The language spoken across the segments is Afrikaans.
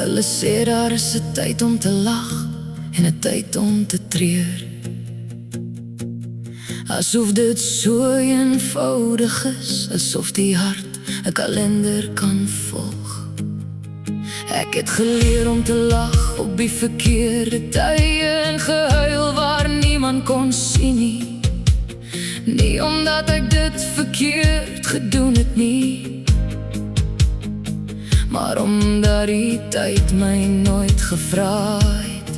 Hulle sê daar is 'n tyd om te lag en 'n tyd om te treur, asof dit so eenvoudig is, asof die hart 'n kalender kan volg. Ek het geleer om te lag op die verkeerde tye en gehuil waar niemand kon sien nie. Nie omdat ek dit verkeerd gedoen het nie, maar omdat die tyd my nooit gevra het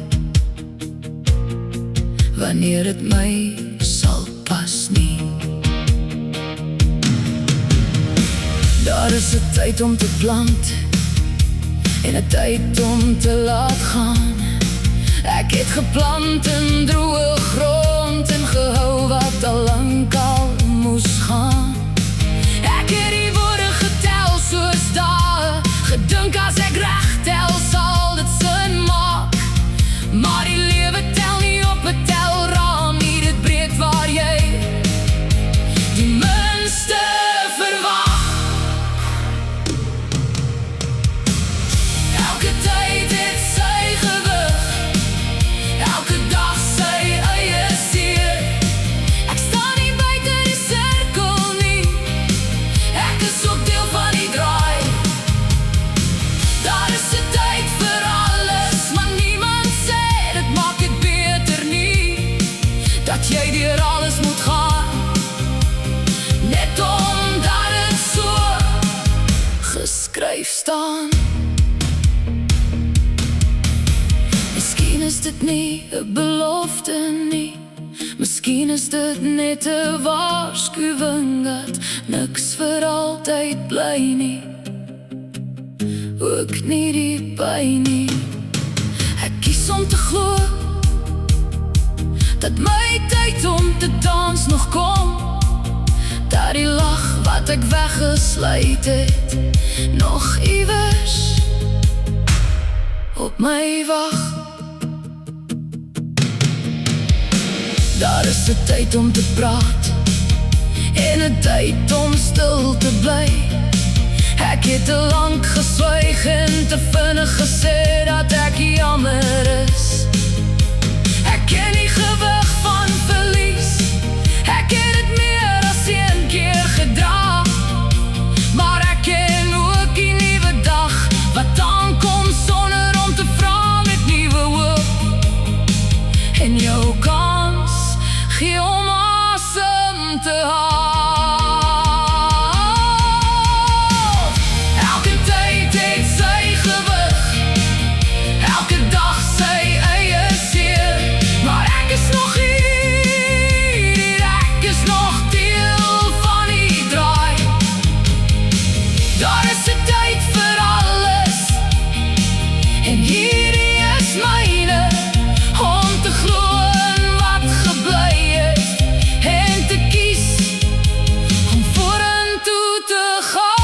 wanneer het my sal pas nie. Daar is 'n tyd om te plant en 'n tyd om te laat gaan. Ek het geplant in droë grond en gehou wat al lang al moes gaan. Ek het die woorde getel soos dae, gedink as ek reg tel sal dit sin maak. Maar die lewe tel nie op 'n telraam nie, dit breek waar jy die minste verwag. Elke tyd het sy gewig, elke dag sy eie seer. Ek staan nie buite die sirkel nie, ek is ook deel van die draai. Daar is 'n tyd vir alles, maar niemand sê dit maak dit beter nie, dat jy deur alles moet gaan, net omdat het so geskryf staan. Miskien is dit nie 'n belofte nie, miskien is dit net 'n waarskuwing dat niks vir altyd bly nie, ook nie die pyn nie. Ek kies om te glo dat my tyd om te dans nog kom, dat die lag wat ek weggesluit het nog iewers op my wag. Daar is 'n tyd om te praat en 'n tyd om stil te bly. Ek het te lank geswyg en te vinnig gesê dat ek jammer is. Ek ken die gewig van verlies, ek het dit meer as een keer gedra, maar ek ken ook die nuwe dag wat aankom sonder om te vra met nuwe hoop. En jou kans gee om asem te haal. Elke tyd het sy gewig, elke dag sy eie seer, maar ek is nog hier, ek is nog deel van die draai. Daar is 'n tyd vir alles en hierdie is myne, om te glo in wat gebly het en te kies om vorentoe te gaan.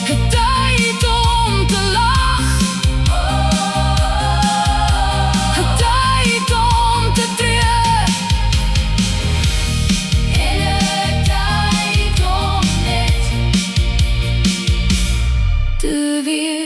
'n tyd om te lag, 'n tyd om te treur, en 'n tyd om net te wees.